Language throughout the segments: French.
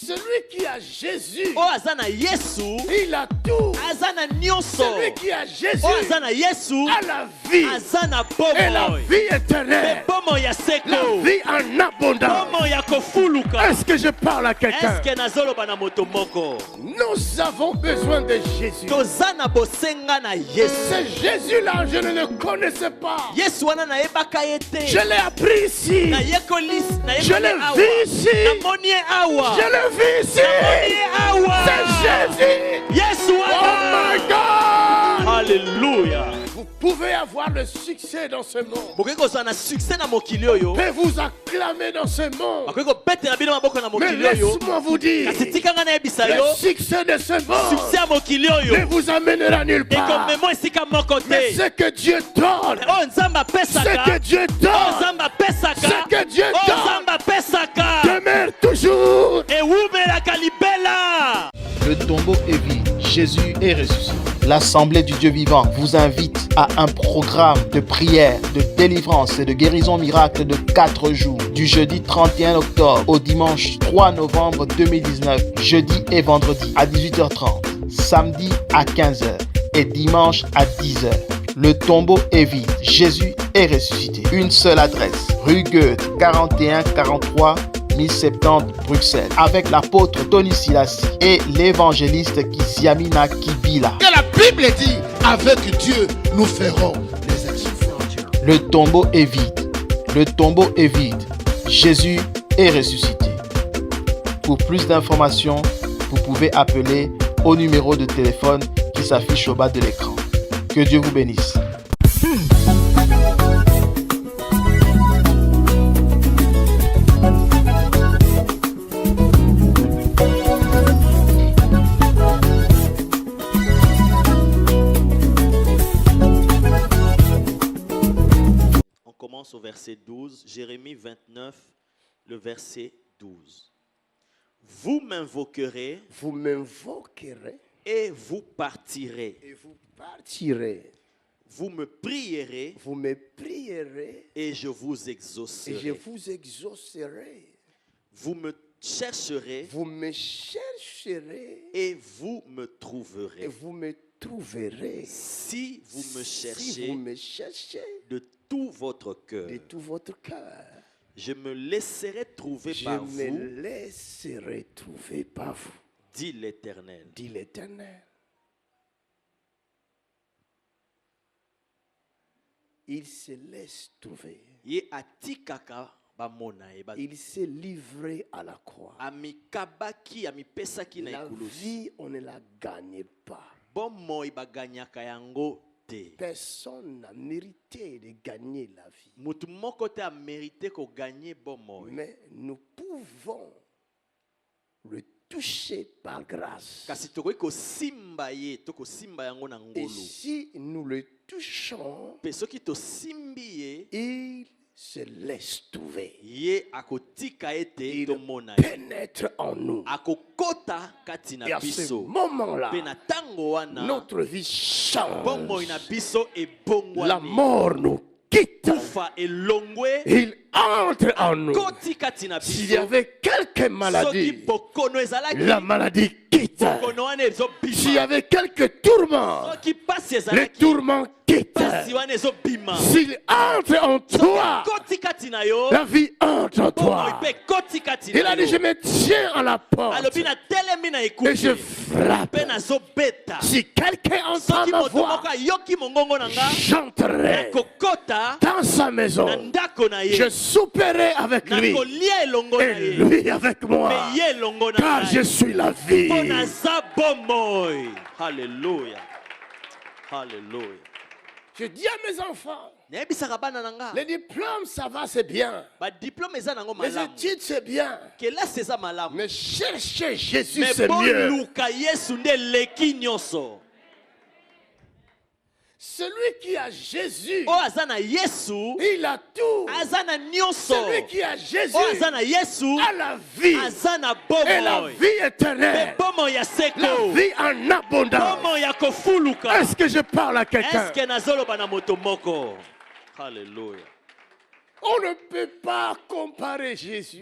Celui qui a Jésus, o azana Yesu il a tout. azana nyonso. Celui qui a Jésus O azana Yesu a la vie azana et la bomoi. vie éternelle. Bomo ya La seko. vie en abondance. Bomo ya kofuluka. Est-ce que je parle à quelqu'un? Est-ce que nazoloba na moto moko? Nous avons besoin de Jésus. Tozana bosenga na Yesu. C'est Jésus-là, je ne le connaissais pas. Yesu wana na yebaka yete. Je l'ai appris ici. Na yekolis na Je l'ai vu ici. Na monie awa. Je l'ai vu ici. C'est Jésus. Yesu Oh my God. Alléluia. Vous pouvez avoir le succès dans ce monde. Bokoki kozala na succès na mokili oyo. Pouvez vous acclamer dans ce monde. Bakoki kobetela bino maboko na Mais mokili oyo. laisse-moi vous dire, Kasi tikanga na yebisa le yo. succès de ce monde Succès ya mokili oyo. ne vous amènera nulle part. Ekomema esika moko Mais te. ce que Dieu donne, O nzambe apesaka. ce que Dieu O donne, nzambe apesaka. ce que Dieu O donne, nzambe apesaka. demeure toujours. Ewumelaka libela. Le tombeau est vide. Jésus est ressuscité. L'Assemblée du Dieu vivant vous invite à un programme de prière, de délivrance et de guérison miracle de 4 jours, du jeudi 31 octobre au dimanche 3 novembre 2019, jeudi et vendredi à 18h30, samedi à 15h et dimanche à 10h. Le tombeau est vide. Jésus est ressuscité. Une seule adresse, rue Goethe, 4143 1070 Bruxelles, avec l'apôtre Tony Silas et l'évangéliste Kisiamina Kibila. Que la Bible dit, avec Dieu, nous ferons les exploits. Le tombeau est vide. Le tombeau est vide. Jésus est ressuscité. Pour plus d'informations, vous pouvez appeler au numéro de téléphone qui s'affiche au bas de l'écran. Que Dieu vous bénisse. Au verset 12, Jérémie 29, le verset 12. Vous m'invoquerez et vous partirez. Vous me prierez et je vous exaucerai. Vous me chercherez et vous me trouverez. Si vous me cherchez de tout votre cœur, je me laisserai trouver par vous, dit l'Éternel. Il se laisse trouver. Il s'est livré à la croix. La vie, on ne la gagne pas. Personne n'a mérité de gagner la vie. Mais nous pouvons le toucher par grâce. Et si nous le touchons, il se laisse trouver. Il pénètre en nous. Et à ce moment-là, notre vie change. La mort nous quitte. Il entre en nous. S'il y avait quelque maladie, la maladie quitte. S'il y avait quelques tourments, les tourments quittent. S'il entre en toi, la vie entre en toi. Il a dit, je me tiens à la porte et je frappe. Si quelqu'un entend ma voix, j'entrerai dans sa maison. Je souperai avec lui et lui avec moi, car je suis la vie. Alléluia. Alléluia. Je dis à mes enfants, les diplômes, ça va, c'est bien. Les études, c'est bien. Mais chercher Jésus, c'est mieux. Celui qui a Jésus, il a tout. Celui qui a Jésus, a la vie et la vie éternelle. La vie en abondance. Est-ce que je parle à quelqu'un? Alléluia. On ne peut pas comparer Jésus.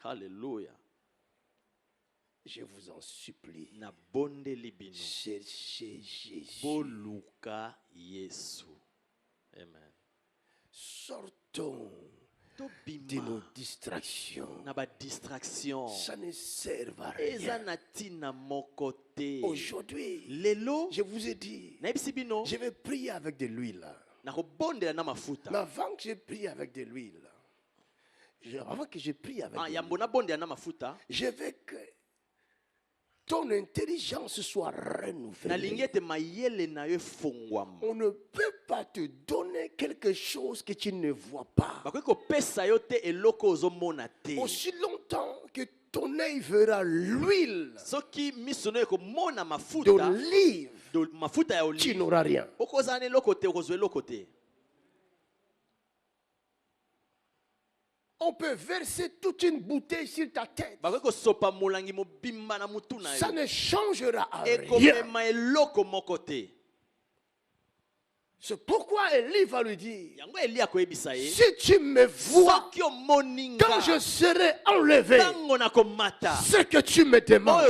Alléluia. Je vous en supplie. Cherchez Jésus. Amen. Sortons de nos distractions. Ça ne sert à rien. Aujourd'hui, je vous ai dit, je vais prier avec de l'huile. Mais avant que je prie avec de l'huile, avant que je prie avec de l'huile, je veux que ton intelligence soit renouvelée. On ne peut pas te donner quelque chose que tu ne vois pas. Aussi longtemps que ton œil verra l'huile d'olive, tu n'auras rien. On peut verser toute une bouteille sur ta tête. Ça ne changera rien. C'est pourquoi Élie va lui dire, si tu me vois, quand je serai enlevé, ce que tu me demandes,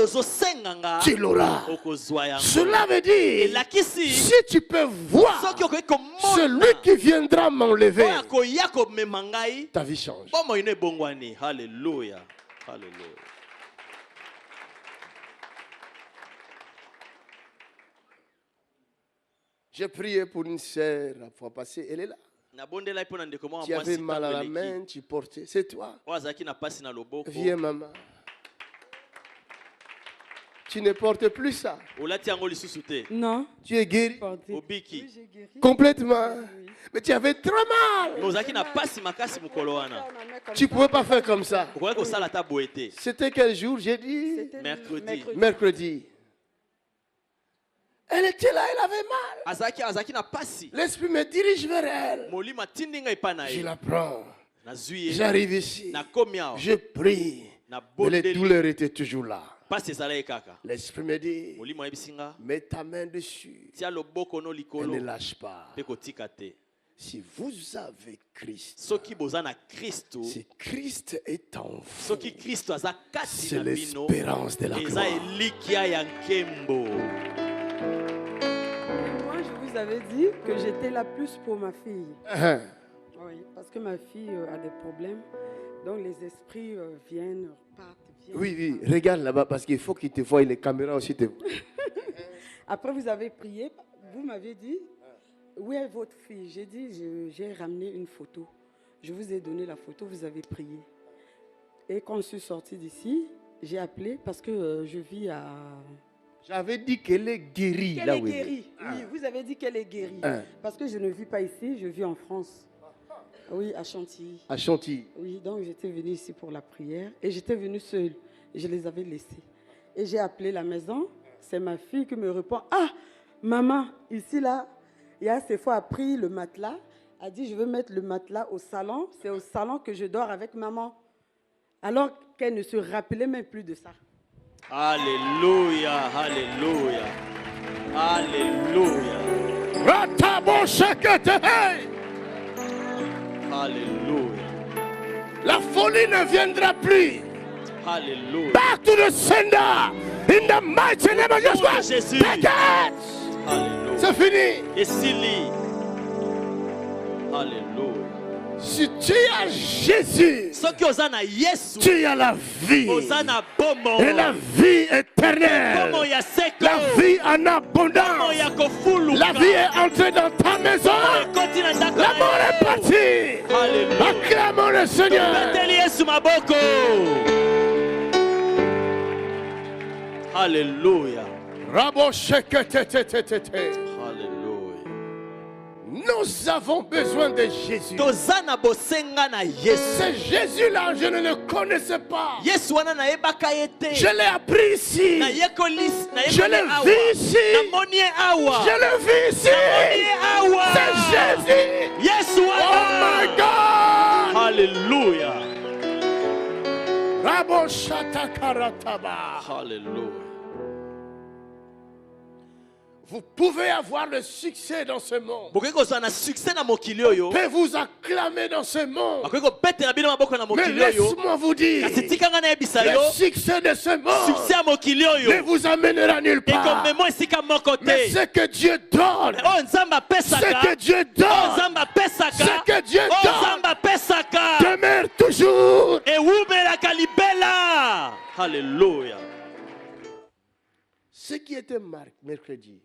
tu l'auras. Cela veut dire, si tu peux voir celui qui viendra m'enlever, ta vie change. Alléluia. Alléluia. J'ai prié pour une sœur la fois passée, elle est là. Tu avais mal à la main, tu portais, c'est toi. Viens maman. Tu ne portes plus ça. Non. Tu es guéri. Oui, j'ai guéri. Complètement. Oui. Mais tu avais trop mal. Tu ne pouvais pas faire comme ça. C'était quel jour? J'ai dit mercredi. Elle était là, elle avait mal. L'esprit me dirige vers elle. Je la prends. J'arrive ici. Je prie. Mais les douleurs étaient toujours là. L'esprit me dit, mets ta main dessus. Et ne lâche pas. Si vous avez Christ, si Christ est en vous, c'est l'espérance de la gloire. Vous avez dit que j'étais là plus pour ma fille. Oui, parce que ma fille a des problèmes. Donc les esprits viennent, repartent. Oui, regarde là-bas parce qu'il faut qu'ils te voient, les caméras aussi te voient. Après vous avez prié, vous m'avez dit, où est votre fille? J'ai dit, j'ai ramené une photo. Je vous ai donné la photo, vous avez prié. Et quand je suis sortie d'ici, j'ai appelé parce que je vis à... J'avais dit qu'elle est guérie. Qu'elle est guérie, oui, vous avez dit qu'elle est guérie. Parce que je ne vis pas ici, je vis en France. Oui, à Chantilly. À Chantilly. Oui, donc j'étais venue ici pour la prière et j'étais venue seule. Je les avais laissés. Et j'ai appelé la maison. C'est ma fille qui me répond, ah, maman, ici là, il y a cette fois a pris le matelas. A dit, je veux mettre le matelas au salon. C'est au salon que je dors avec maman. Alors qu'elle ne se rappelait même plus de ça. Alléluia, alléluia, alléluia. Alléluia. La folie ne viendra plus. Alléluia. Back to the sender. In the mighty name of Jesus. Alléluia. C'est fini. Et Sili. Alléluia. Si tu as Jésus, tu as la vie. Et la vie éternelle. La vie en abondance. La vie est entrée dans ta maison. La mort est partie. Acclamons le Seigneur. Alléluia. Nous avons besoin de Jésus. Ce Jésus-là, je ne le connaissais pas. Je l'ai appris ici. Je l'ai vu ici. Je l'ai vu ici. C'est Jésus. Oh my God. Alléluia. Alléluia. Vous pouvez avoir le succès dans ce monde. On peut vous acclamer dans ce monde. Mais laisse-moi vous dire, le succès de ce monde ne vous amènera nulle part. Mais ce que Dieu donne, ce que Dieu donne, ce que Dieu donne, demeure toujours. Alléluia. Ce qui était mercredi,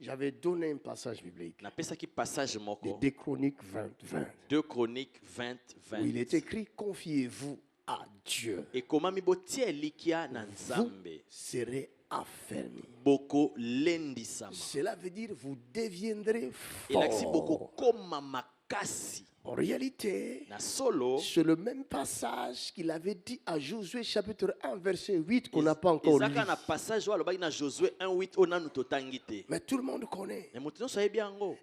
j'avais donné un passage biblique. De 2 Chroniques 20. 2 Chroniques 20. Où il est écrit, confiez-vous à Dieu. Vous serez affermis. Cela veut dire vous deviendrez fort. En réalité, c'est le même passage qu'il avait dit à Josué chapitre 1 verset 8 qu'on n'a pas encore lu. Mais tout le monde connaît.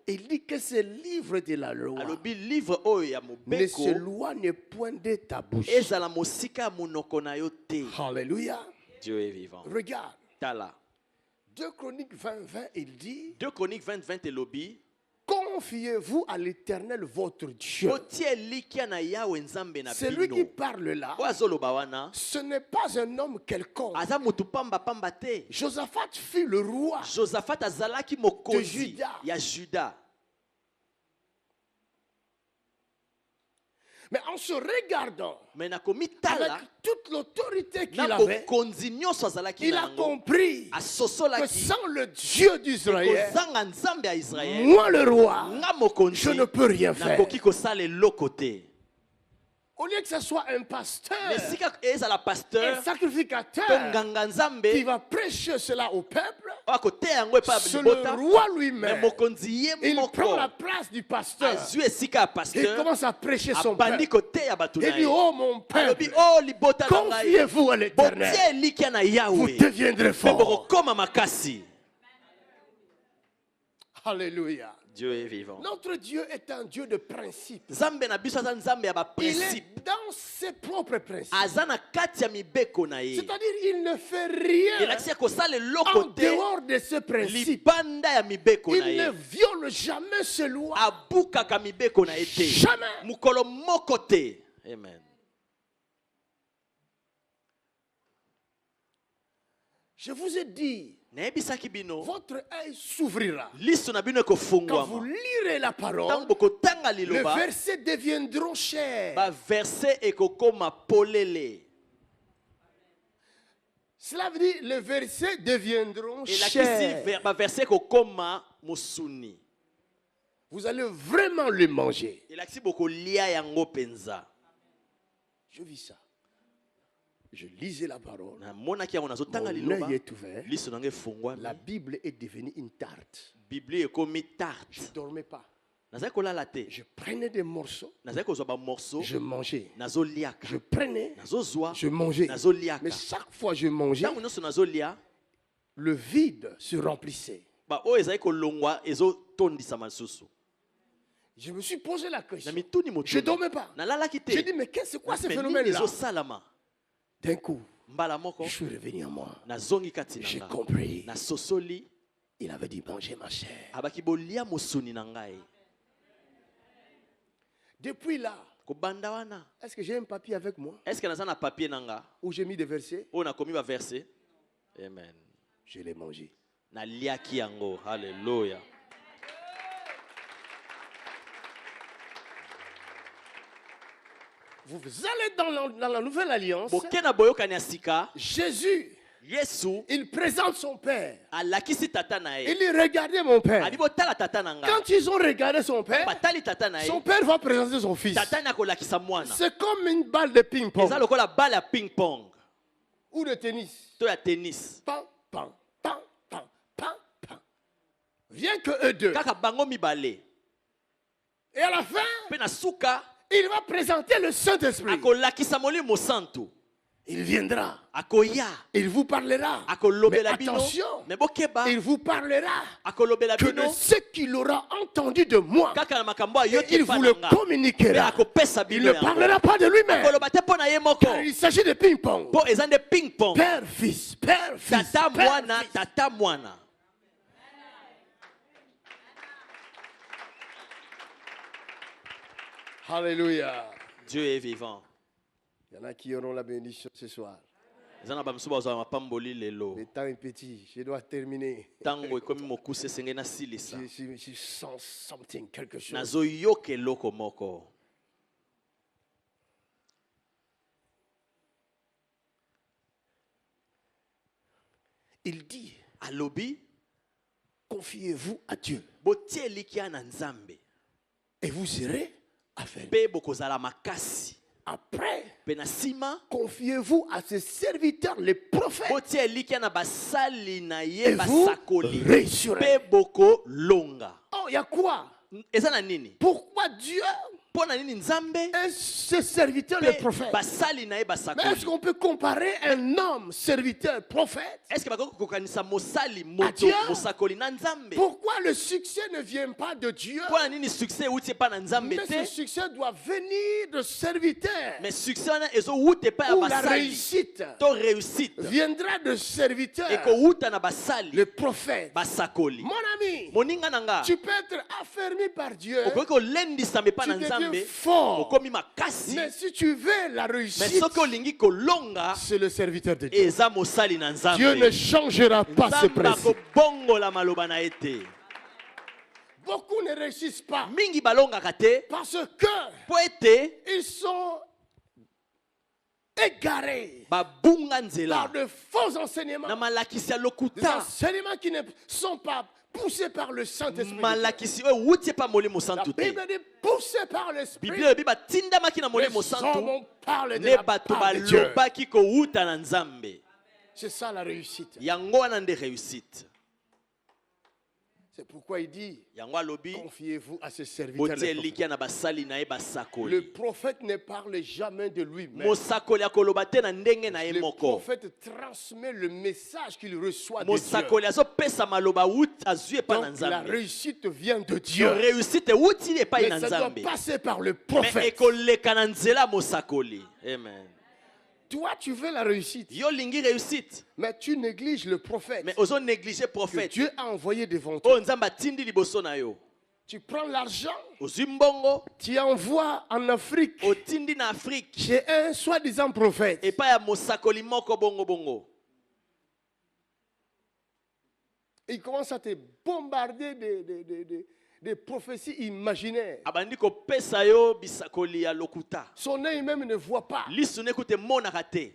Il dit que ce livre de la loi ne s'éloigne point de ta bouche. Alléluia. Dieu est vivant. Regarde. 2 Chroniques 20, il dit. 2 Chroniques 20 et lobby. Confiez-vous à l'Éternel votre Dieu. Celui qui parle là, ce n'est pas un homme quelconque. Josaphat fut le roi de Juda. Mais en se regardant, avec toute l'autorité qu'il avait, il a compris que sans le Dieu d'Israël, moi le roi, je ne peux rien faire. Au lieu que ce soit un pasteur, un sacrificateur qui va prêcher cela au peuple, c'est le roi lui-même. Il prend la place du pasteur. Il commence à prêcher son peuple. Il dit, oh mon peuple, confiez-vous à l'Éternel. Vous deviendrez fort. Alléluia. Dieu est vivant. Notre Dieu est un Dieu de principes. Il est dans ses propres principes. C'est-à-dire il ne fait rien en dehors de ses principes. Il ne viole jamais ses lois. Jamais. Amen. Je vous ai dit, votre œil s'ouvrira. Quand vous lirez la parole, les versets deviendront chers. Cela veut dire les versets deviendront chers. Vous allez vraiment les manger. Je vis ça. Je lisais la parole. Mon œil est ouvert. La Bible est devenue une tarte. Je ne dormais pas. Je prenais des morceaux. Je mangeais. Je prenais. Je mangeais. Mais chaque fois que je mangeais, le vide se remplissait. Je me suis posé la question. Je ne dormais pas. J'ai dit, mais c'est quoi ce phénomène-là? D'un coup, je suis revenu à moi. J'ai compris. Il avait dit, mangez ma chair. Depuis là, est-ce que j'ai un papier avec moi? Où j'ai mis des versets? Amen. Je l'ai mangé. Alléluia. Vous allez dans la nouvelle alliance. Jésus, il présente son père. Il dit, regardez mon père. Quand ils ont regardé son père va présenter son fils. C'est comme une balle de ping-pong. Ou de tennis. Pam, pam, pam, pam, pam, pam. Viens que eux deux. Et à la fin, il va présenter le Saint-Esprit. Il viendra. Il vous parlera. Mais attention, il vous parlera que de ce qu'il aura entendu de moi, et il vous le communiquera. Il ne parlera pas de lui-même. Car il s'agit de ping-pong. Père, fils, père, fils, père, fils. Alléluia. Dieu est vivant. Il y en a qui auront la bénédiction ce soir. Le temps est petit, je dois terminer. Je sens something, quelque chose. Il dit, confiez-vous à Dieu. Et vous serez affermis. Après, confiez-vous à ses serviteurs, les prophètes. Et vous réussirez. Oh, il y a quoi? Pourquoi Dieu est ce serviteur, le prophète? Mais est-ce qu'on peut comparer un homme, serviteur, prophète à Dieu? Pourquoi le succès ne vient pas de Dieu? Mais ce succès doit venir de serviteurs. Ou la réussite viendra de serviteurs, le prophète. Mon ami, tu peux être affermi par Dieu. Tu deviens fort. Mais si tu veux la réussite, c'est le serviteur de Dieu. Dieu ne changera pas ce principe. Beaucoup ne réussissent pas parce que ils sont égarés par de faux enseignements, des enseignements qui ne sont pas poussés par le Saint-Esprit. La Bible dit poussé par l'Esprit. Les hommes parlent de la part de Dieu. C'est ça la réussite. C'est pourquoi il dit, confiez-vous à ce serviteur. Le prophète ne parle jamais de lui-même. Le prophète transmet le message qu'il reçoit de Dieu. Donc la réussite vient de Dieu. Mais ça doit passer par le prophète. Amen. Toi, tu veux la réussite. Mais tu négliges le prophète. Que Dieu a envoyé devant toi. Tu prends l'argent, tu envoies en Afrique chez un soi-disant prophète. Il commence à te bombarder des prophéties imaginaires. Son œil même ne voit pas.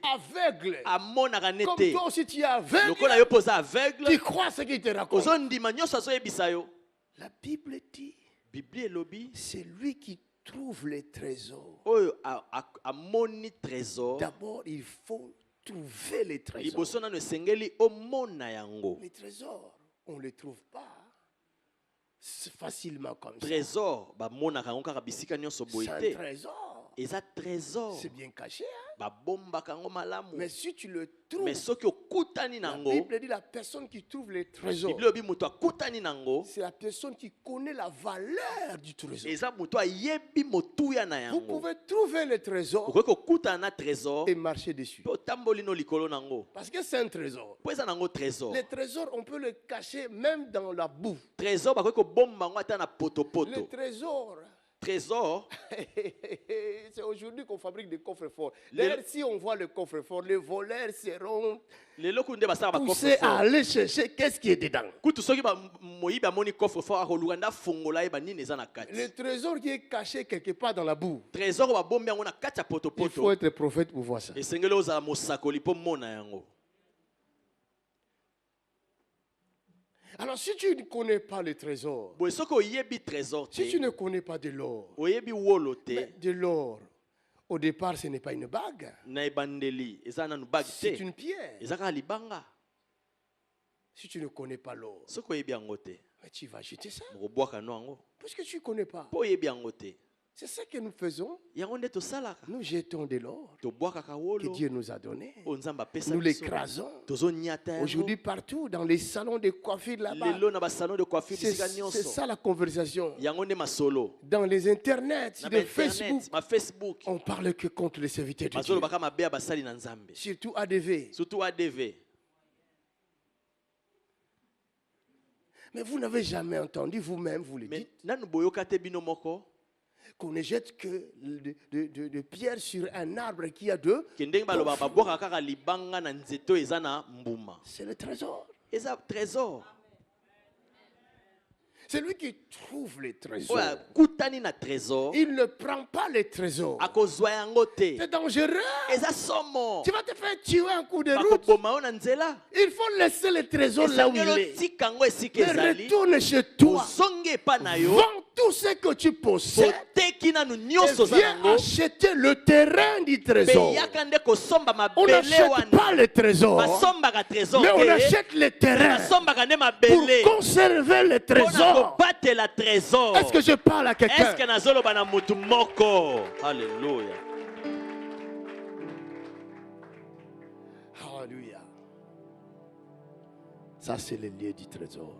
Aveugle. Comme toi aussi tu es aveugle. Tu crois ce qu'il te raconte. La Bible dit, c'est lui qui trouve les trésors. D'abord, il faut trouver les trésors. Les trésors, on ne les trouve pas facilement comme ça. Trésor, c'est un trésor. C'est bien caché. Hein? Mais si tu le trouves, la Bible dit la personne qui trouve les trésors, c'est la personne qui connaît la valeur du trésor. Vous pouvez trouver le trésor et marcher dessus. Parce que c'est un trésor. Les trésors, on peut le cacher même dans la boue. Le trésor, c'est aujourd'hui qu'on fabrique des coffres forts. D'ailleurs, si on voit le coffre fort, les voleurs seront poussés à aller chercher qu'est-ce qui est dedans. Le trésor qui est caché quelque part dans la boue. Il faut être prophète pour voir ça. Alors si tu ne connais pas le trésor, si tu ne connais pas de l'or, de l'or, au départ ce n'est pas une bague, c'est une pierre. Si tu ne connais pas l'or, tu vas jeter ça, parce que tu ne connais pas. C'est ça que nous faisons. Nous jetons de l'or que Dieu nous a donné. Nous l'écrasons. Aujourd'hui, partout, dans les salons de coiffure là-bas, c'est ça la conversation. Dans les internets, de Facebook, on parle que contre les serviteurs de Dieu. Surtout ADV. Mais vous n'avez jamais entendu vous-même, vous le dites. qu'on ne jette que de pierres sur un arbre qui a deux. C'est le trésor. C'est lui qui trouve les trésors. Il ne prend pas les trésors. C'est dangereux. Tu vas te faire tuer un coup de route. Il faut laisser les trésors là où il est. Mais retourne chez toi. Vends tout ce que tu possèdes. Et viens acheter le terrain du trésor. On n'achète pas le trésor, mais on achète le terrain pour conserver le trésor. Est-ce que je parle à quelqu'un? Alléluia. Alléluia. Ça, c'est le lieu du trésor.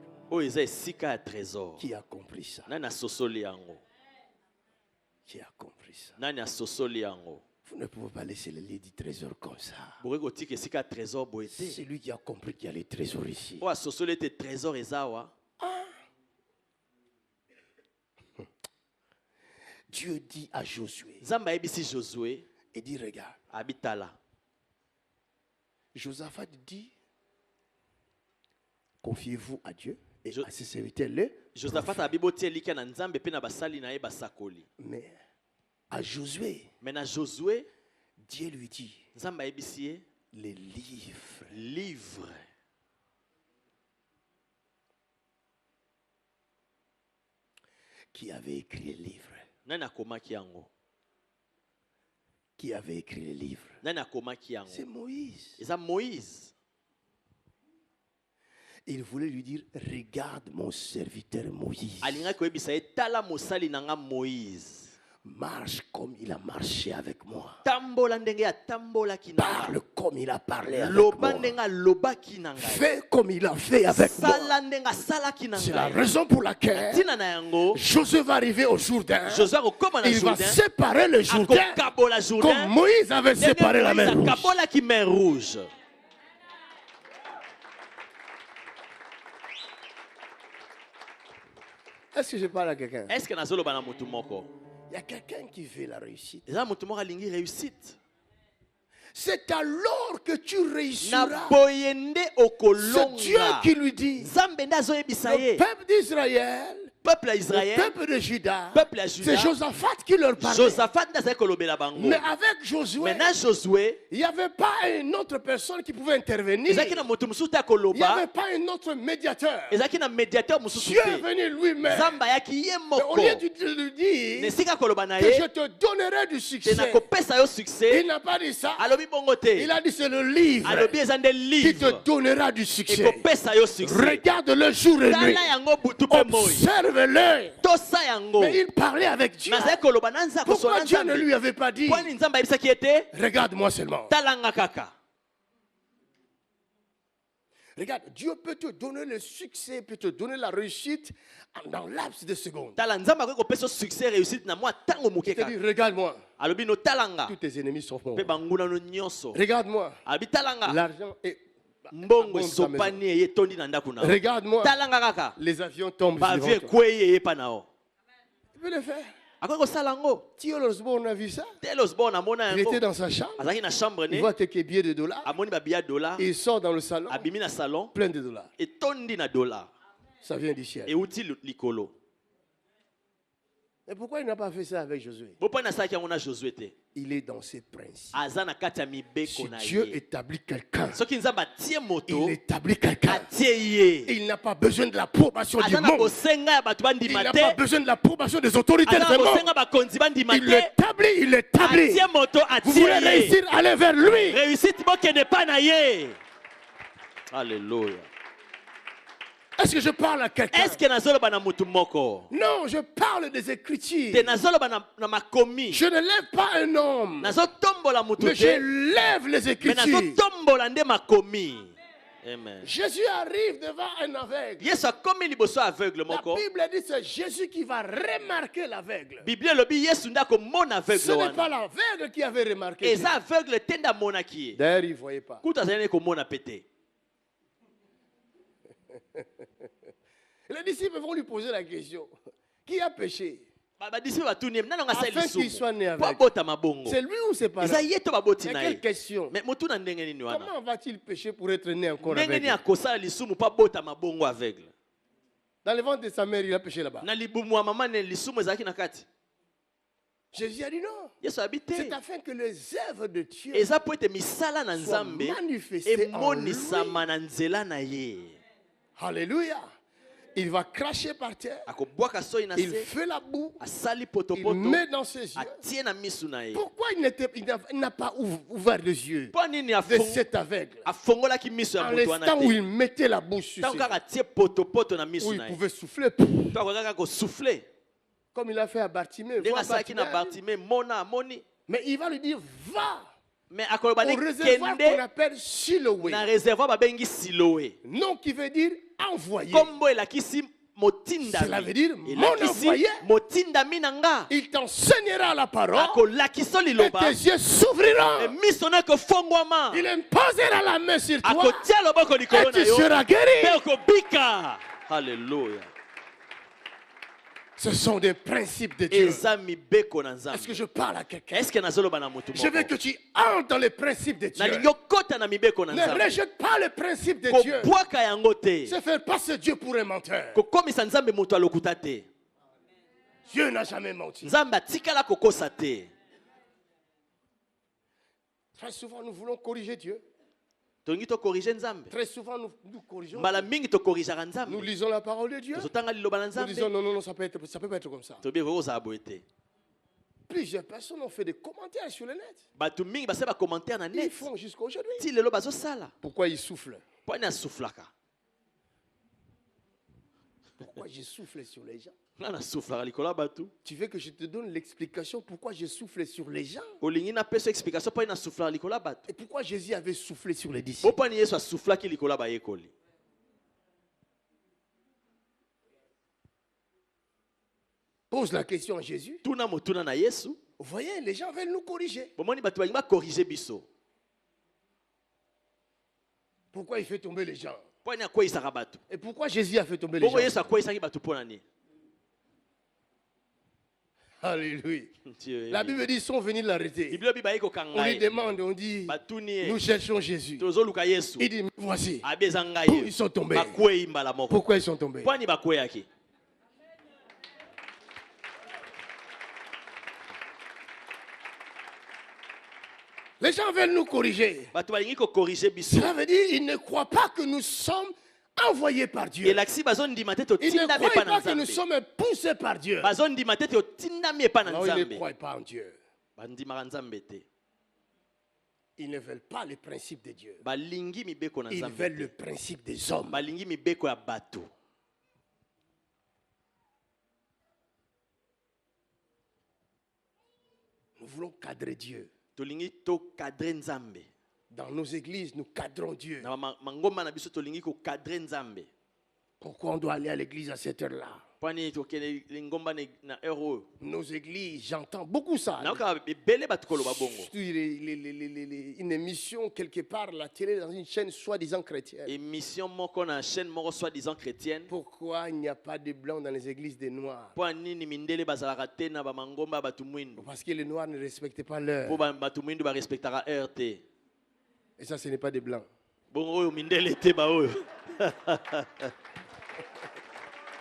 Qui a compris ça? Qui a compris ça? Vous ne pouvez pas laisser le lieu du trésor comme ça. C'est lui qui a compris qu'il y a les trésors ici. Dieu dit à Josué, il dit, regarde, Josaphat dit, confiez-vous à Dieu et à ses serviteurs. Mais à Josué, Dieu lui dit, les livres. Qui avait écrit les livres? Qui avait écrit les livres? C'est Moïse. Il voulait lui dire, regarde mon serviteur Moïse. Marche comme il a marché avec moi. Parle comme il a parlé avec moi. Fais comme il a fait avec moi. C'est la raison pour laquelle Josué va arriver au Jourdain. Il va séparer le Jourdain comme Moïse avait séparé la mer Rouge. Est-ce que je parle à quelqu'un? Il y a quelqu'un qui veut la réussite. C'est alors que tu réussiras. C'est Dieu qui lui dit. Le peuple d'Israël, le peuple de Juda, c'est Josaphat qui leur parlait. Mais avec Josué, il n'y avait pas une autre personne qui pouvait intervenir. Il n'y avait pas un autre médiateur. Dieu est venu lui-même. Au lieu de lui dire que je te donnerai du succès, il n'a pas dit ça. Il a dit c'est le livre qui te donnera du succès. Regarde le jour et nuit. Observe-le. Mais il parlait avec Dieu. Pourquoi Dieu ne lui avait pas dit regarde-moi seulement? Regarde, Dieu peut te donner le succès, peut te donner la réussite dans laps de secondes. Il te dit regarde-moi. Tous tes ennemis sont morts. Regarde-moi. L'argent est... Regarde-moi. Les avions tombent devant toi. Il peut le faire. Theo Osborne a vu ça. Il était dans sa chambre. Il voit quelques billets de dollars. Et il sort dans le salon. Plein de dollars. Ça vient du ciel. Mais pourquoi il n'a pas fait ça avec Josué? Il est dans ses principes. Si Dieu établit quelqu'un, il établit quelqu'un. Il n'a pas besoin de l'approbation du monde. Il n'a pas besoin de l'approbation des autorités du monde. Il l'établit. Vous voulez réussir, allez vers lui. Alléluia. Est-ce que je parle à quelqu'un? Non, je parle des Écritures. Je ne lève pas un homme, mais je lève les Écritures. Amen. Jésus arrive devant un aveugle. La Bible dit que c'est Jésus qui va remarquer l'aveugle. Ce n'est pas l'aveugle qui avait remarqué. D'ailleurs, il ne voyait pas. Les disciples vont lui poser la question. Qui a péché? afin qu'il soit né avec. C'est lui ou c'est pas là? Mais quelle question? Comment va-t-il pécher pour être né encore avec? Dans le ventre de sa mère, il a péché là-bas. Jésus a dit non. C'est afin que les œuvres de Dieu soient manifestées en lui. Alléluia. Il va cracher par terre. Il fait la boue. Il met dans ses yeux. Pourquoi il n'a pas ouvert les yeux de cet aveugle? En l'instant où il mettait la bouche sur ses yeux, où il pouvait souffler. Comme il a fait à Bartimée. Mais il va lui dire, va au réservoir qu'on appelle Siloé. Non, qui veut dire envoyé. Cela veut dire mon envoyé. Il t'enseignera la parole. Et tes yeux s'ouvriront. Il imposera la main sur toi. Et tu seras guéri. Alléluia. Ce sont des principes de Dieu. Est-ce que je parle à quelqu'un? Je veux que tu entres dans les principes de Dieu. Ne rejette pas les principes de Dieu. Se faire passer Dieu pour un menteur. Dieu n'a jamais menti. Très souvent, nous voulons corriger Dieu. Très souvent, nous corrigeons. Nous lisons la parole de Dieu. Nous disons non, ça peut pas être comme ça. Plusieurs personnes ont fait des commentaires sur le net. Ils font jusqu'à aujourd'hui. Pourquoi ils soufflent? Pourquoi je souffle sur les gens? Tu veux que je te donne l'explication pourquoi je souffle sur les gens? Et pourquoi Jésus avait soufflé sur les disciples? Pose la question à Jésus. Vous voyez, les gens veulent nous corriger. Pourquoi il fait tomber les gens? Et pourquoi Jésus a fait tomber les gens? Alléluia. La Bible dit, ils sont venus l'arrêter. On lui demande, on dit, nous cherchons Jésus. Il dit, voici. Ils sont tombés. Pourquoi ils sont tombés? Les gens veulent nous corriger. Cela veut dire qu'ils ne croient pas que nous sommes envoyés par Dieu. Ils ne croient pas que nous sommes poussés par Dieu. Non, ils ne croient pas en Dieu. Ils ne veulent pas le principe de Dieu. Ils veulent le principe des hommes. Nous voulons cadrer Dieu. Dans nos églises, nous cadrons Dieu. Pourquoi on doit aller à l'église à cette heure-là? Nos églises, j'entends beaucoup ça. Une émission quelque part, la télé, dans une chaîne soi-disant chrétienne. Pourquoi il n'y a pas de blancs dans les églises des noirs? Parce que les noirs ne respectent pas l'heure. Et ça, ce n'est pas des blancs.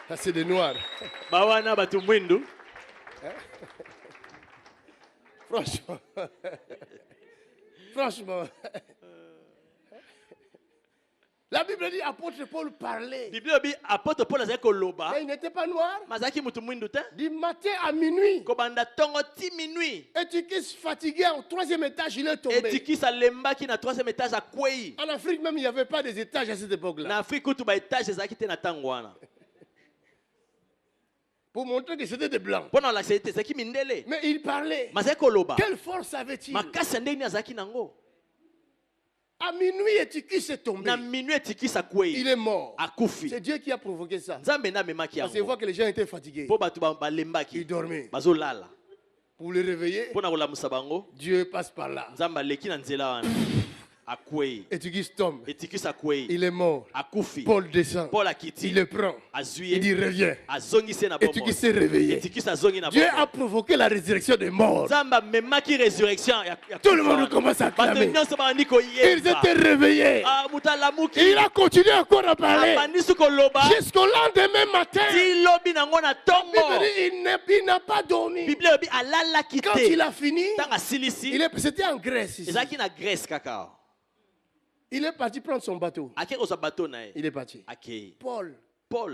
Ça, c'est des noirs. Franchement. Franchement. La Bible dit apôtre Paul parlait. Mais il n'était pas noir. Du matin à minuit. Eutychus fatigué au 3e étage, il est tombé. En Afrique même, il n'y avait pas des étages à cette époque-là. Pour montrer que c'était des blancs. Mais il parlait. Quelle force avait-il? À minuit, Eutychus est tombé. Il est mort. C'est Dieu qui a provoqué ça. Parce qu'il voit que les gens étaient fatigués. Ils dormaient. Pour les réveiller, Dieu passe par là. Eutychus tombe. Il est mort. Paul descend. Il le prend. Il dit reviens. Eutychus s'est réveillé. Dieu a provoqué la résurrection des morts. Tout le monde commence à clamer. Ils étaient réveillés. Il a continué encore à parler. Jusqu'au lendemain matin. Il n'a pas dormi. Quand il a fini, c'était en Grèce. Il est parti prendre son bateau. Il est parti. Paul,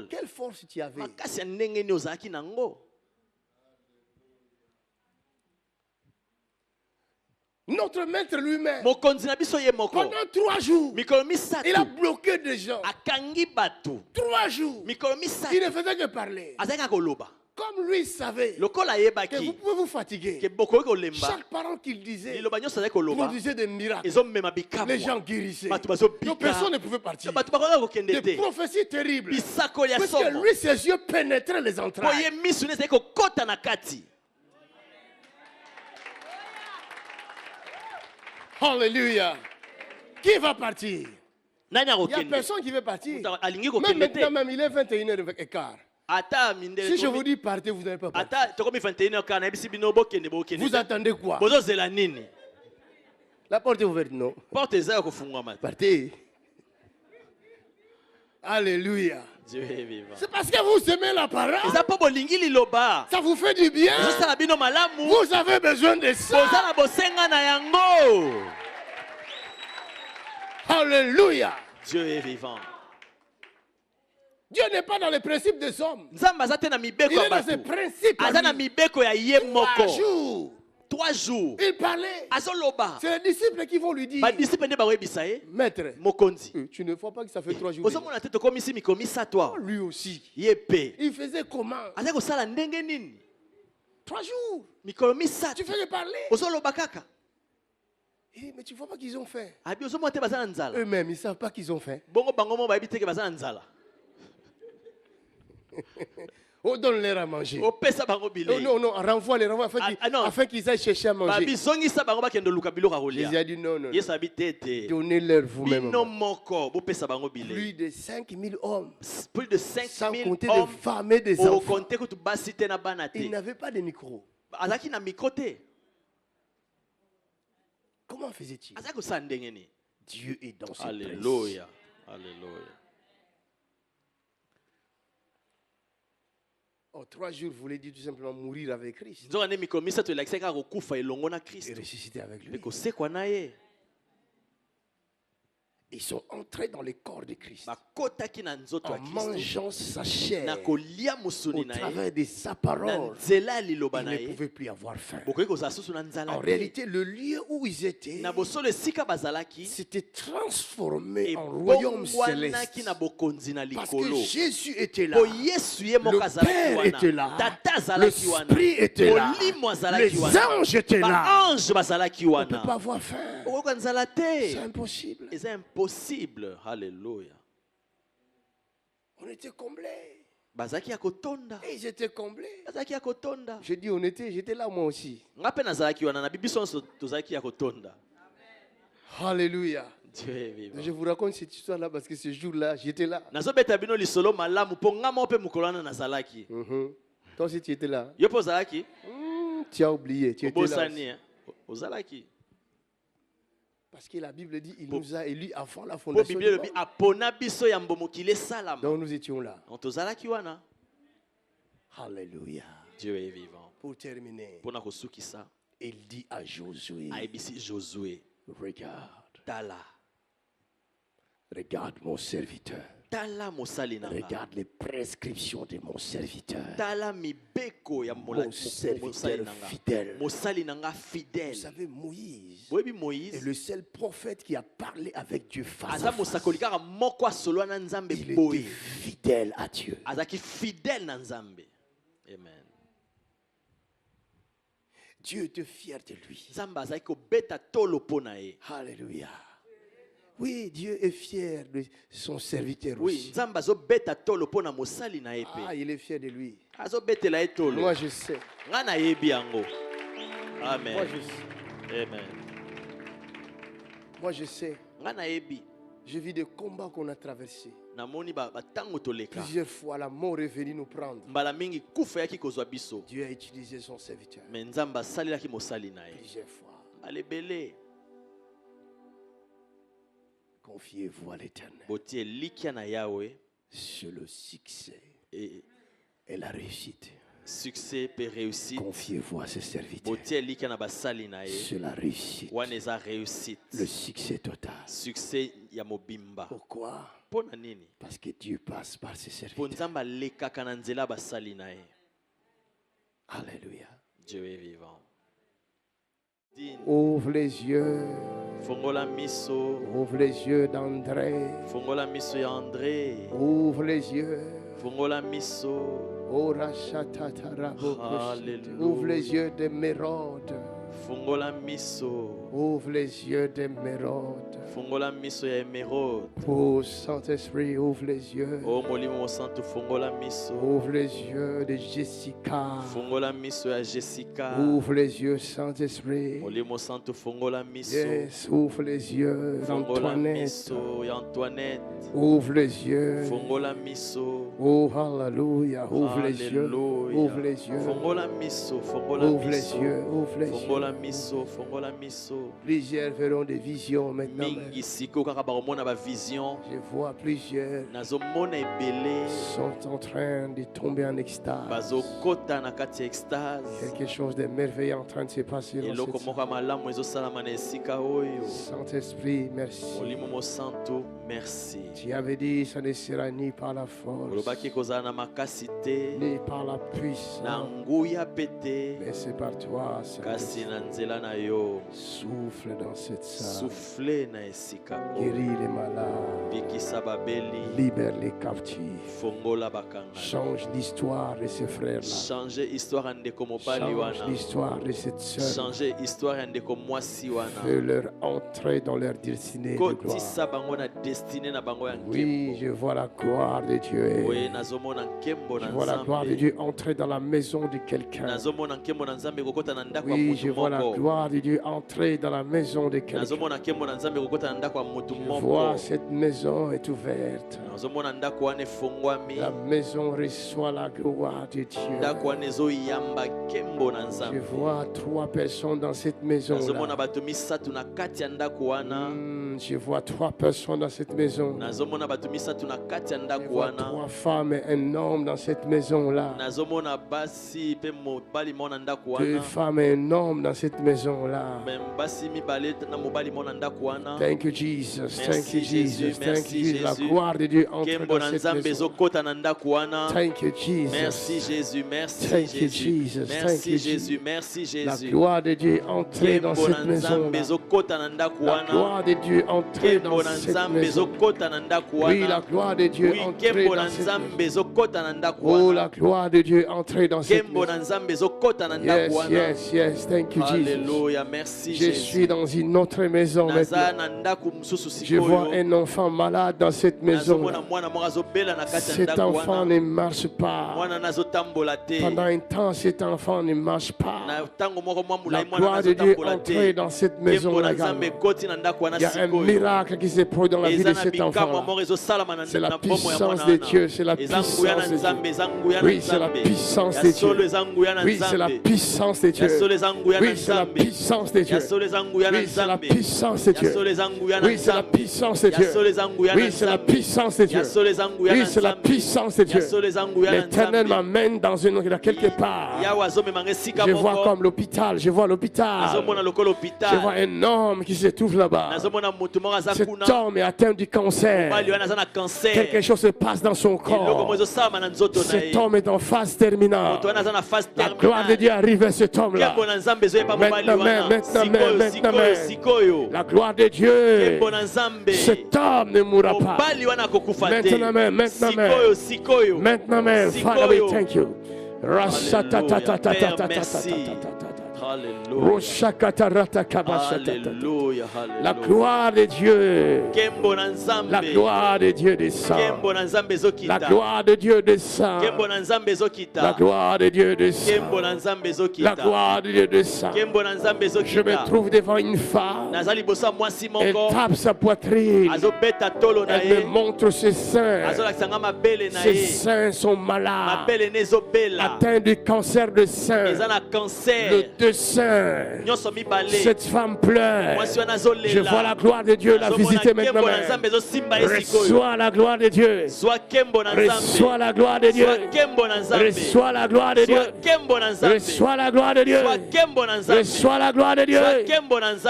quelle force tu avais? Notre maître lui-même, pendant 3 jours, il a bloqué des gens. 3 jours, il ne faisait que parler. Comme lui savait que vous pouvez vous fatiguer. Chaque parole qu'il disait produisait des miracles. Les gens guérissaient. Donc personne ne pouvait partir. Des prophéties terribles. Parce que lui, ses yeux pénétraient les entrailles. Alléluia. Qui va partir? Il n'y a personne qui veut partir. Même maintenant, même, il est 21h15. Si je vous dis partez, vous n'avez pas partir. Vous attendez quoi? La porte est ouverte, non? Partez. Alléluia. C'est parce que vous aimez la parole. Ça vous fait du bien. Vous avez besoin de ça. Alléluia. Dieu est vivant. Dieu n'est pas dans les principes des hommes. Il est dans ses principes. 3 jours. Il parlait. C'est les disciples qui vont lui dire. Maître, tu ne vois pas que ça fait 3 jours. Lui aussi. Il faisait comment? 3 jours. Tu faisais parler. Mais tu ne vois pas qu'ils ont faim. Eux-mêmes, ils ne savent pas qu'ils ont faim. Oh, donne-leur à manger. Non, renvoie-les afin qu'ils aillent chercher à manger. Jésus a dit non. Donnez-leur vous-même. Plus de 5000 hommes. Sans compter des femmes et des enfants. Il n'avait pas de micro. Comment faisait-il? Dieu est dans ses principes. Alléluia. En 3 jours, vous voulez dire tout simplement mourir avec Christ. Et ressusciter avec lui. Ils sont entrés dans le corps de Christ en mangeant sa chair au travers de sa parole. Ils ne pouvaient plus avoir faim. En réalité, le lieu où ils étaient s'était transformé en royaume céleste. Parce que Jésus était là, le Père était là, l'Esprit était là, les anges étaient là. On ne peut pas avoir faim. C'est impossible. Alléluia. On était comblés. Et ils étaient comblés. Je dis on était, j'étais là moi aussi. Alléluia. Je vous raconte cette histoire-là parce que ce jour-là, j'étais là. Toi aussi, tu étais là. Tu as oublié, tu étais là. Parce que la Bible dit il nous a élus avant la fondation du monde. Donc nous étions là. Alléluia. Dieu est vivant. Pour terminer, il dit à Josué, regarde mon serviteur. Regarde les prescriptions de mon serviteur. Mon serviteur fidèle. Vous savez, Moïse est le seul prophète qui a parlé avec Dieu face à face. Il était fidèle à Dieu. Amen. Dieu était fier de lui. Alléluia. Oui, Dieu est fier de son serviteur aussi. Ah, il est fier de lui. Moi, je sais. Amen. Moi, je sais. Amen. Moi, je sais. J'ai vu des combats qu'on a traversés. Plusieurs fois, la mort est venue nous prendre. Dieu a utilisé son serviteur. Plusieurs fois. Confiez-vous à l'Éternel. C'est le succès et la réussite. Succès et réussite. Confiez-vous à ses serviteurs. C'est la réussite. Le succès total. Succès yamobimba. Pourquoi? Parce que Dieu passe par ses serviteurs. Alléluia. Dieu est vivant. Ouvre les yeux. Ouvre les yeux d'André. Ouvre les yeux. Ouvre les yeux de Mérode. Ouvre les yeux d'émeraude. Oh Saint-Esprit, ouvre les yeux. Ouvre les yeux de Jessica. Ouvre les yeux, Saint-Esprit. Yes, ouvre les yeux d'Antoinette. Ouvre les yeux. Oh, hallelujah. Ouvre les yeux. Ouvre les yeux. Ouvre les yeux. Ouvre les yeux. Plusieurs verront des visions maintenant. Je vois plusieurs sont en train de tomber en extase. Quelque chose de merveilleux en train de se passer dans cette salle. Saint-Esprit, merci. Tu avais dit ça ne sera ni par la force ni par la puissance, mais c'est par toi. Souffle dans cette salle. Guéris les malades. Libère les captifs. Change l'histoire de ces frères-là. Change l'histoire de cette sœur. Fais-leur entrer dans leur destinée de gloire. Oui, je vois la gloire de Dieu. Je vois la gloire de Dieu entrer dans la maison de quelqu'un. Oui, je vois la gloire de Dieu entrer dans la maison de quelqu'un. Je vois cette maison est ouverte. La maison reçoit la gloire de Dieu. Je vois 3 personnes dans cette maison. Je vois 3 personnes dans cette maison. Je vois 3 femmes et un homme dans cette maison-là. 2 femmes et un homme dans cette maison-là. Thank you, Jesus. Thank you, Jesus. Thank you, Jesus. La gloire de Dieu entre dans cette maison. Thank you, Jesus. Merci Jésus. Merci Thank you, Jésus. Jesus. Merci Jésus. Merci Jésus. La gloire de Dieu entre dans cette maison. La gloire de Dieu entre dans cette maison. Oui, la gloire de Dieu entre dans cette maison. Oh, la gloire de Dieu entre dans cette maison. Yes, yes, yes. Thank you, Jesus. Alléluia, merci Je suis dans une autre maison maintenant. Je vois un enfant malade dans cette maison. Cet enfant ne marche pas. Pendant un temps, cet enfant ne marche pas. La gloire de Dieu entre dans cette maison. Il y a un miracle qui se produit dans la vie de cet enfant. C'est la puissance de Dieu. C'est la puissance de Dieu. Oui, c'est la puissance de Dieu. Oui, c'est la puissance de Dieu. Oui, c'est la puissance de Dieu. Oui, c'est la puissance de Dieu. Oui, c'est la puissance de Dieu. Oui, c'est la puissance de Dieu. Oui, c'est la puissance de Dieu. L'Éternel m'amène dans quelque part. Je vois comme l'hôpital. Je vois l'hôpital. Je vois un homme qui se trouve là-bas. Cet homme est atteint du cancer. Quelque chose se passe dans son corps. Cet homme est en phase terminale. La gloire de Dieu arrive à cet homme-là. Maintenant même. La gloire de Dieu. Cet homme ne mourra pas. Maintenant même. Father, we thank you. Merci. Alléluia. La gloire de Dieu. La gloire de Dieu descend. La gloire de Dieu descend. La gloire de Dieu descend. La gloire de Dieu descend. Je me trouve devant une femme. Elle tape sa poitrine. Elle me montre ses seins. Ses seins sont malades. Atteint du cancer de sein. Le deux seins. Cette femme pleure. Je vois la gloire de Dieu la visiter maintenant. Reçois la gloire de Dieu. Reçois la gloire de Dieu. Reçois la gloire de Dieu. Reçois la gloire de Dieu. Reçois la gloire de Dieu.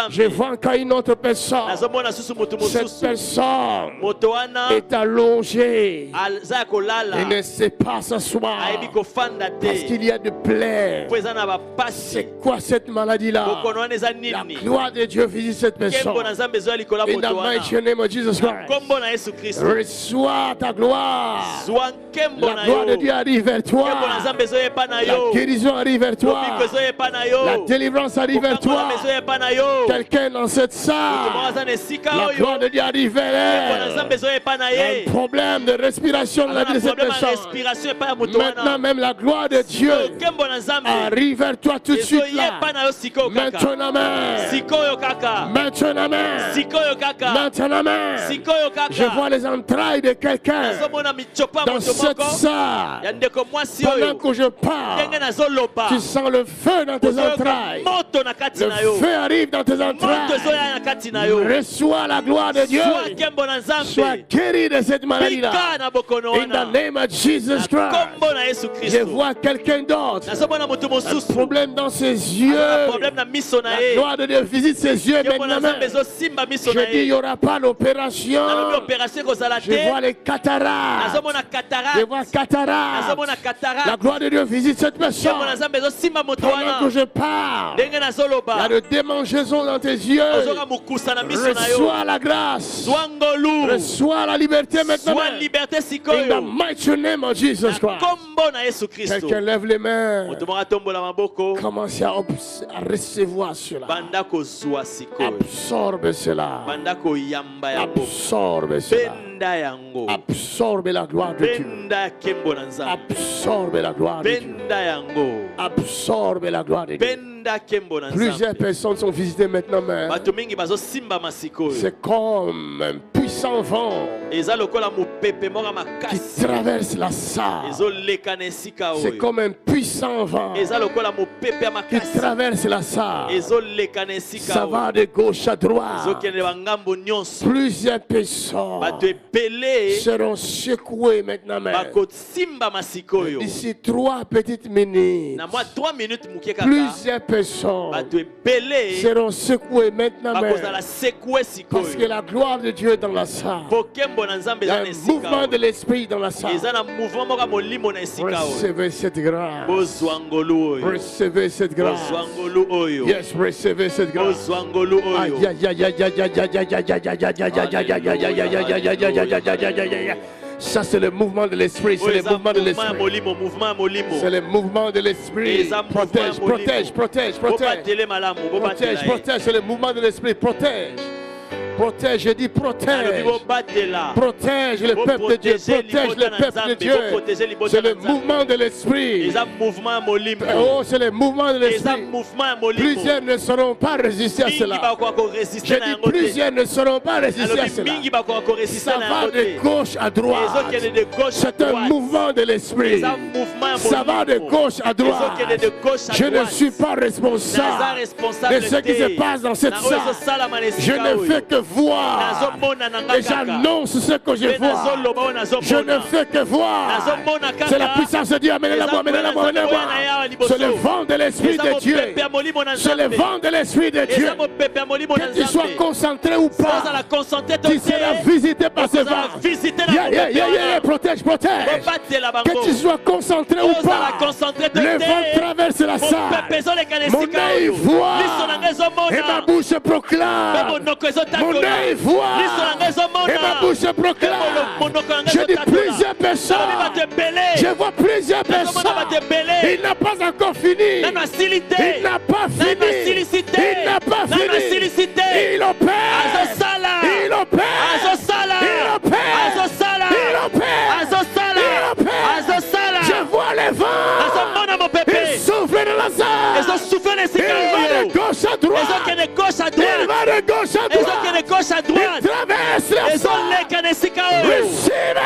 Je vois encore une autre personne. Cette personne est allongée. Elle ne sait pas s'asseoir parce qu'il y a de plaie. C'est quoi cette maladie-là? La gloire de Dieu visite cette personne. In the mighty name of Jesus Christ. Reçois ta gloire. La gloire de Dieu arrive vers toi. La guérison arrive vers toi. La délivrance arrive vers toi. Quelqu'un dans cette salle, la gloire de Dieu arrive vers elle. Un problème de respiration de la vie de cette personne. Maintenant même la gloire de Dieu arrive vers toi tout de suite là. Maintenant même. Maintenant même. Maintenant même. Je vois les entrailles de quelqu'un dans cette salle. Pendant que je parle, tu sens le feu dans tes entrailles. Le feu arrive dans tes entrailles. Reçois la gloire de Dieu. Sois guéri de cette maladie-là. In the name of Jesus Christ. Je vois quelqu'un d'autre. Un problème dans ses yeux. La gloire de Dieu visite ses yeux maintenant. Je dis, il n'y aura pas d'opération. Je vois les cataractes. Je vois cataractes. La gloire de Dieu visite cette personne. Pendant que je parle, il y a de démangeaisons dans tes yeux. Reçois la grâce. Reçois la liberté maintenant. In the mighty name of Jesus Christ. Quelqu'un lève les mains. Commence à recevoir cela. Absorbe cela. Absorbe cela. Absorbe la gloire de Dieu. Absorbe la gloire de Dieu. Absorbe la gloire de Dieu. Plusieurs personnes sont visitées maintenant même. C'est comme un puissant vent qui traverse la salle. C'est comme un puissant vent qui traverse la salle. Ça va de gauche à droite. Plusieurs personnes seront secouées maintenant même. D'ici 3 petites minutes, plusieurs personnes seront secouées maintenant même. Parce que la gloire de Dieu est dans la salle. Il y a un mouvement de l'esprit dans la salle. Recevez cette grâce. Recevez cette grâce. Yes, recevez cette grâce. Ça c'est le mouvement de l'esprit, c'est le mouvement de l'esprit. C'est le mouvement de l'esprit. Protège, protège, protège, protège. Protège, protège, c'est le mouvement de l'esprit, protège. Protège, je dis protège. Protège le peuple de Dieu. Protège le peuple de Dieu. C'est le mouvement de l'esprit. Oh, c'est le mouvement de l'esprit. Plusieurs ne sauront pas résister à cela. Je dis plusieurs ne sauront pas résister à cela. Ça va de gauche à droite. C'est un mouvement de l'esprit. Ça va de gauche à droite. Je ne suis pas responsable de ce qui se passe dans cette salle. Je ne fais que voir et j'annonce ce que je vois. Je ne fais que voir. C'est la puissance de Dieu. Amenez-la-moi, amenez-la-moi, amenez-la-moi. C'est le vent de l'esprit de Dieu. C'est le vent de l'esprit de Dieu. Que tu sois concentré ou pas, tu seras visité par ce vent. Protège, protège. Que tu sois concentré ou pas, le vent traverse la salle. Mon œil voit et ma bouche proclame. Mon œil voit et ma bouche proclame. Je dis plusieurs personnes. Je vois plusieurs personnes. Il n'a pas encore fini. Il n'a pas fini. à droite. Il va de gauche à droite. De gauche à droite. Il traverse la salle. Receive it.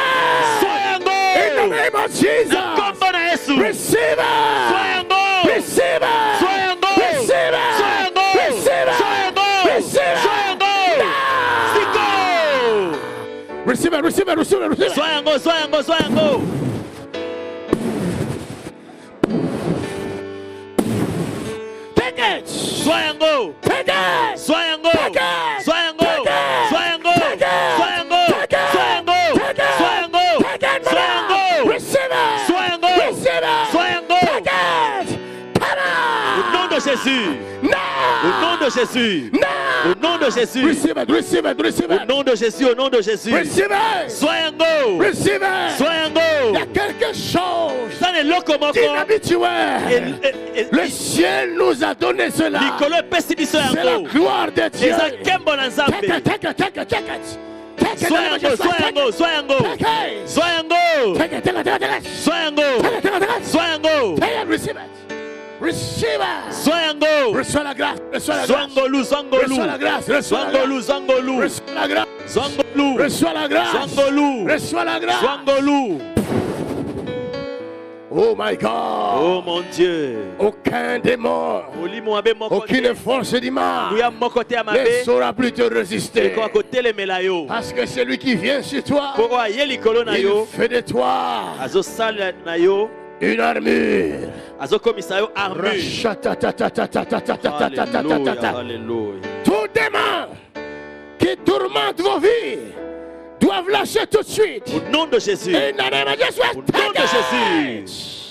In the name of Jesus. Receive it. Receive it. Receive it. Receive it. Receive it. Receive it. Receive it. Receive it. Receive it. Soyango. Take it. Soyango. Take it. Soyango. Take it. Soyango. Soyango. Soyango. Soyango. Soyango. Soyango. Receive it. Soyango. Receive it. Soyango. Take it. Come on. Au nom de Jésus. Now. Au nom de Jésus. Now. Au nom de Jésus. Receive it. Receive it. Receive Au it. nom de Jésus. Au nom de Jésus. Receive it. Soyango. Receive it. Soyango. Il y a quelque chose Ça n'est locomotion. d'inhabituel. Le ciel nous a donné cela. C'est la gloire de Dieu. Take it. Soyango. Receive it. Receive it. Soyango. Reçois la grâce. Reçois la grâce. Zwangolu. Reçois la grâce. Reçois la grâce. Zwangolu. Reçois la grâce. Zwangolu. Reçois la grâce. Zwangolu. Reçois la grâce. Zwangolu. Oh my God. Oh mon Dieu. Aucun démon, aucune force du mal ne saura plus te résister. Parce que celui qui vient sur toi, il fait de toi une armure. Tout démon qui tourmente vos vies doivent lâcher tout de suite. Au nom de Jésus. Au nom de Jésus.